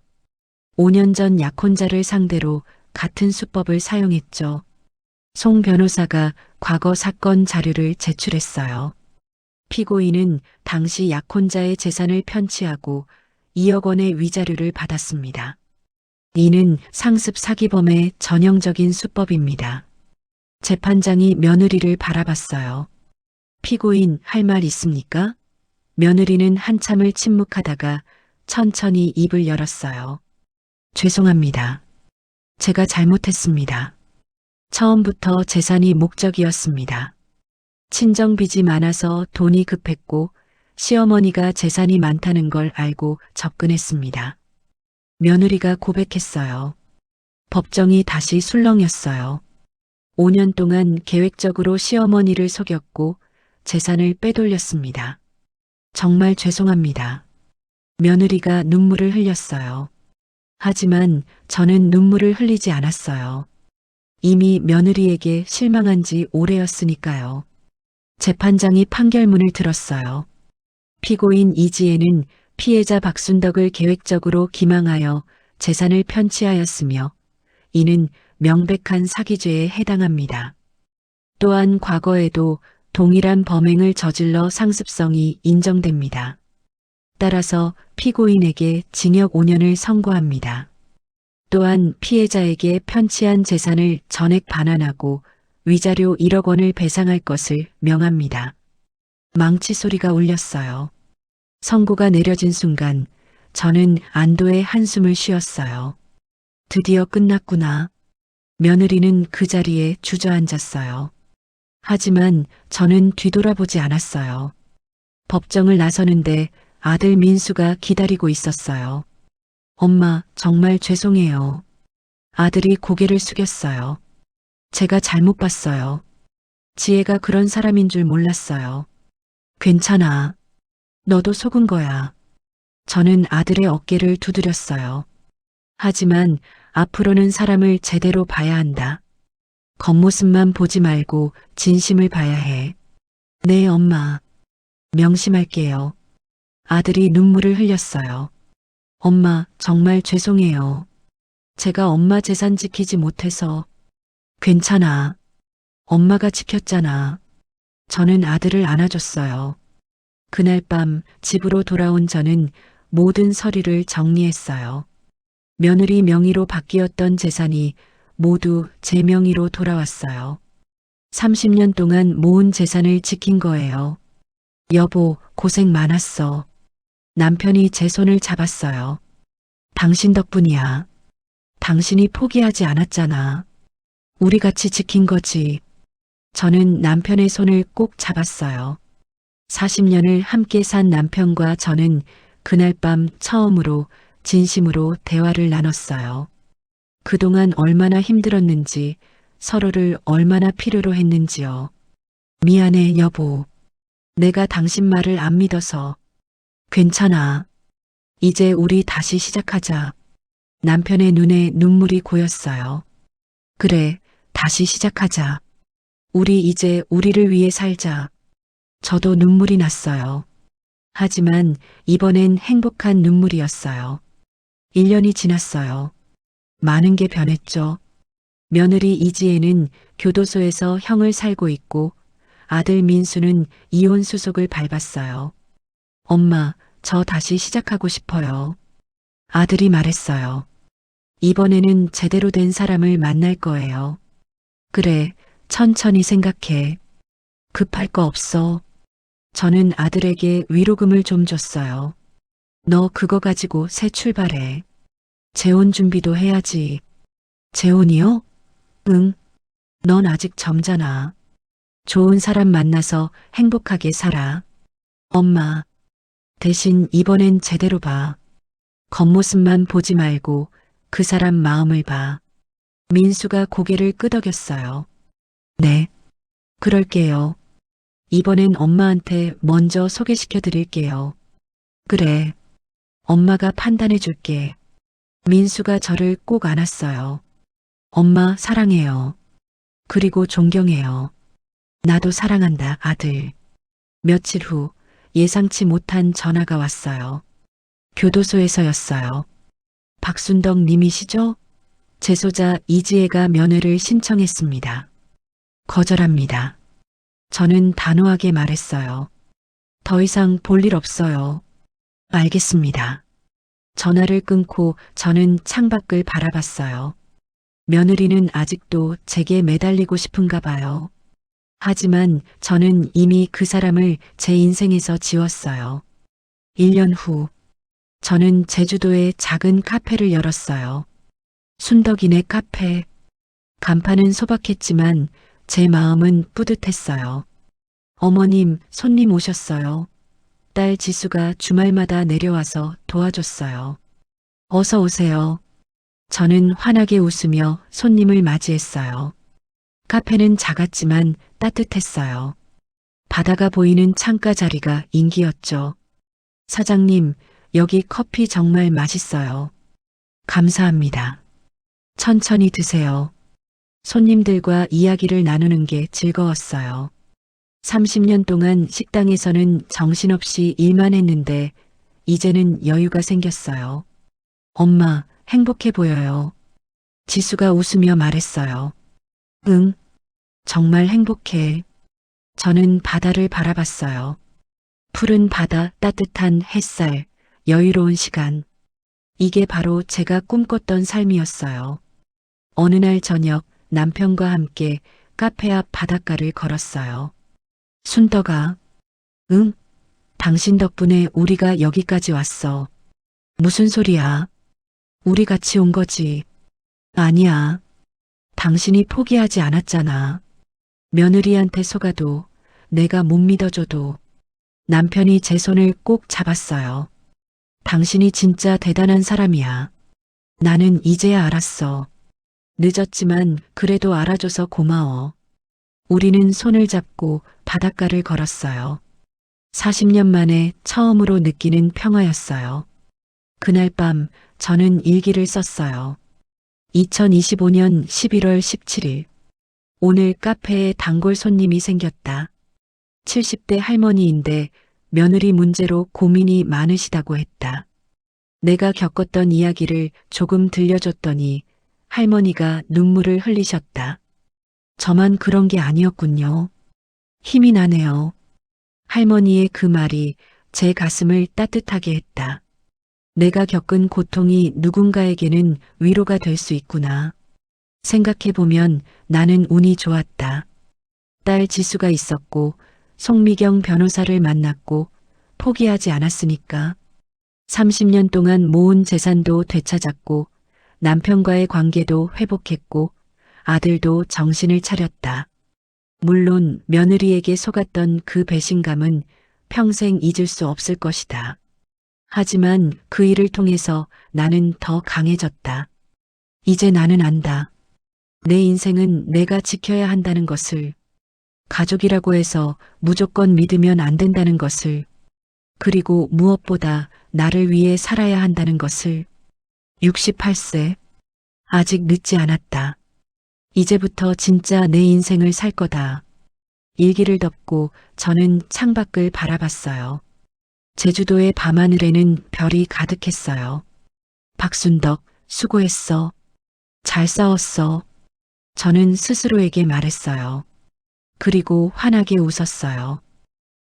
5년 전 약혼자를 상대로 같은 수법을 사용했죠. 송 변호사가 과거 사건 자료를 제출했어요. 피고인은 당시 약혼자의 재산을 편취하고 2억 원의 위자료를 받았습니다. 이는 상습 사기범의 전형적인 수법입니다. 재판장이 며느리를 바라봤어요. 피고인, 할 말 있습니까? 며느리는 한참을 침묵하다가 천천히 입을 열었어요. 죄송합니다. 제가 잘못했습니다. 처음부터 재산이 목적이었습니다. 친정빚이 많아서 돈이 급했고 시어머니가 재산이 많다는 걸 알고 접근했습니다. 며느리가 고백했어요. 법정이 다시 술렁였어요. 5년 동안 계획적으로 시어머니를 속였고 재산을 빼돌렸습니다. 정말 죄송합니다. 며느리가 눈물을 흘렸어요. 하지만 저는 눈물을 흘리지 않았어요. 이미 며느리에게 실망한 지 오래였으니까요. 재판장이 판결문을 들었어요. 피고인 이지혜는 피해자 박순덕을 계획적으로 기망하여 재산을 편취하였으며 이는 명백한 사기죄에 해당합니다. 또한 과거에도 동일한 범행을 저질러 상습성이 인정됩니다. 따라서 피고인에게 징역 5년을 선고합니다. 또한 피해자에게 편취한 재산을 전액 반환하고 위자료 1억 원을 배상할 것을 명합니다. 망치 소리가 울렸어요. 선고가 내려진 순간 저는 안도의 한숨을 쉬었어요. 드디어 끝났구나. 며느리는 그 자리에 주저앉았어요. 하지만 저는 뒤돌아보지 않았어요. 법정을 나서는데 아들 민수가 기다리고 있었어요. 엄마, 정말 죄송해요. 아들이 고개를 숙였어요. 제가 잘못 봤어요. 지혜가 그런 사람인 줄 몰랐어요. 괜찮아. 너도 속은 거야. 저는 아들의 어깨를 두드렸어요. 하지만 앞으로는 사람을 제대로 봐야 한다. 겉모습만 보지 말고 진심을 봐야 해. 네, 엄마. 명심할게요. 아들이 눈물을 흘렸어요. 엄마, 정말 죄송해요. 제가 엄마 재산 지키지 못해서. 괜찮아. 엄마가 지켰잖아. 저는 아들을 안아줬어요. 그날 밤 집으로 돌아온 저는 모든 서류를 정리했어요. 며느리 명의로 바뀌었던 재산이 모두 제 명의로 돌아왔어요. 30년 동안 모은 재산을 지킨 거예요. 여보, 고생 많았어. 남편이 제 손을 잡았어요. 당신 덕분이야. 당신이 포기하지 않았잖아. 우리 같이 지킨 거지. 저는 남편의 손을 꼭 잡았어요. 40년을 함께 산 남편과 저는 그날 밤 처음으로 진심으로 대화를 나눴어요. 그동안 얼마나 힘들었는지, 서로를 얼마나 필요로 했는지요. 미안해, 여보. 내가 당신 말을 안 믿어서. 괜찮아. 이제 우리 다시 시작하자. 남편의 눈에 눈물이 고였어요. 그래, 다시 시작하자. 우리 이제 우리를 위해 살자. 저도 눈물이 났어요. 하지만 이번엔 행복한 눈물이었어요. 1년이 지났어요. 많은 게 변했죠. 며느리 이지혜는 교도소에서 형을 살고 있고 아들 민수는 이혼 수속을 밟았어요. 엄마, 저 다시 시작하고 싶어요. 아들이 말했어요. 이번에는 제대로 된 사람을 만날 거예요. 그래, 천천히 생각해. 급할 거 없어. 저는 아들에게 위로금을 좀 줬어요. 너 그거 가지고 새 출발해. 재혼 준비도 해야지. 재혼이요? 응. 넌 아직 젊잖아. 좋은 사람 만나서 행복하게 살아. 엄마, 대신 이번엔 제대로 봐. 겉모습만 보지 말고 그 사람 마음을 봐. 민수가 고개를 끄덕였어요. 네, 그럴게요. 이번엔 엄마한테 먼저 소개시켜 드릴게요. 그래, 엄마가 판단해 줄게. 민수가 저를 꼭 안았어요. 엄마 사랑해요. 그리고 존경해요. 나도 사랑한다, 아들. 며칠 후 예상치 못한 전화가 왔어요. 교도소에서였어요. 박순덕 님이시죠? 재소자 이지혜가 면회를 신청했습니다. 거절합니다. 저는 단호하게 말했어요. 더 이상 볼 일 없어요. 알겠습니다. 전화를 끊고 저는 창밖을 바라봤어요. 며느리는 아직도 제게 매달리고 싶은가 봐요. 하지만 저는 이미 그 사람을 제 인생에서 지웠어요. 1년 후, 저는 제주도에 작은 카페를 열었어요. 순덕이네 카페. 간판은 소박했지만 제 마음은 뿌듯했어요. 어머님, 손님 오셨어요. 딸 지수가 주말마다 내려와서 도와줬어요. 어서 오세요. 저는 환하게 웃으며 손님을 맞이했어요. 카페는 작았지만 따뜻했어요. 바다가 보이는 창가 자리가 인기였죠. 사장님, 여기 커피 정말 맛있어요. 감사합니다. 천천히 드세요. 손님들과 이야기를 나누는 게 즐거웠어요. 30년 동안 식당에서는 정신없이 일만 했는데 이제는 여유가 생겼어요. 엄마, 행복해 보여요. 지수가 웃으며 말했어요. 응, 정말 행복해. 저는 바다를 바라봤어요. 푸른 바다, 따뜻한 햇살, 여유로운 시간. 이게 바로 제가 꿈꿨던 삶이었어요. 어느 날 저녁 남편과 함께 카페 앞 바닷가를 걸었어요. 순덕아, 응? 당신 덕분에 우리가 여기까지 왔어. 무슨 소리야? 우리 같이 온 거지. 아니야. 당신이 포기하지 않았잖아. 며느리한테 속아도 내가 못 믿어줘도 남편이 제 손을 꼭 잡았어요. 당신이 진짜 대단한 사람이야. 나는 이제야 알았어. 늦었지만 그래도 알아줘서 고마워. 우리는 손을 잡고 바닷가를 걸었어요. 40년 만에 처음으로 느끼는 평화였어요. 그날 밤 저는 일기를 썼어요. 2025년 11월 17일. 오늘 카페에 단골 손님이 생겼다. 70대 할머니인데 며느리 문제로 고민이 많으시다고 했다. 내가 겪었던 이야기를 조금 들려줬더니 할머니가 눈물을 흘리셨다. 저만 그런 게 아니었군요. 힘이 나네요. 할머니의 그 말이 제 가슴을 따뜻하게 했다. 내가 겪은 고통이 누군가에게는 위로가 될 수 있구나. 생각해보면 나는 운이 좋았다. 딸 지수가 있었고 송미경 변호사를 만났고 포기하지 않았으니까. 30년 동안 모은 재산도 되찾았고 남편과의 관계도 회복했고 아들도 정신을 차렸다. 물론 며느리에게 속았던 그 배신감은 평생 잊을 수 없을 것이다. 하지만 그 일을 통해서 나는 더 강해졌다. 이제 나는 안다. 내 인생은 내가 지켜야 한다는 것을, 가족이라고 해서 무조건 믿으면 안 된다는 것을, 그리고 무엇보다 나를 위해 살아야 한다는 것을. 68세. 아직 늦지 않았다. 이제부터 진짜 내 인생을 살 거다. 일기를 덮고 저는 창밖을 바라봤어요. 제주도의 밤하늘에는 별이 가득했어요. 박순덕, 수고했어. 잘 싸웠어. 저는 스스로에게 말했어요. 그리고 환하게 웃었어요.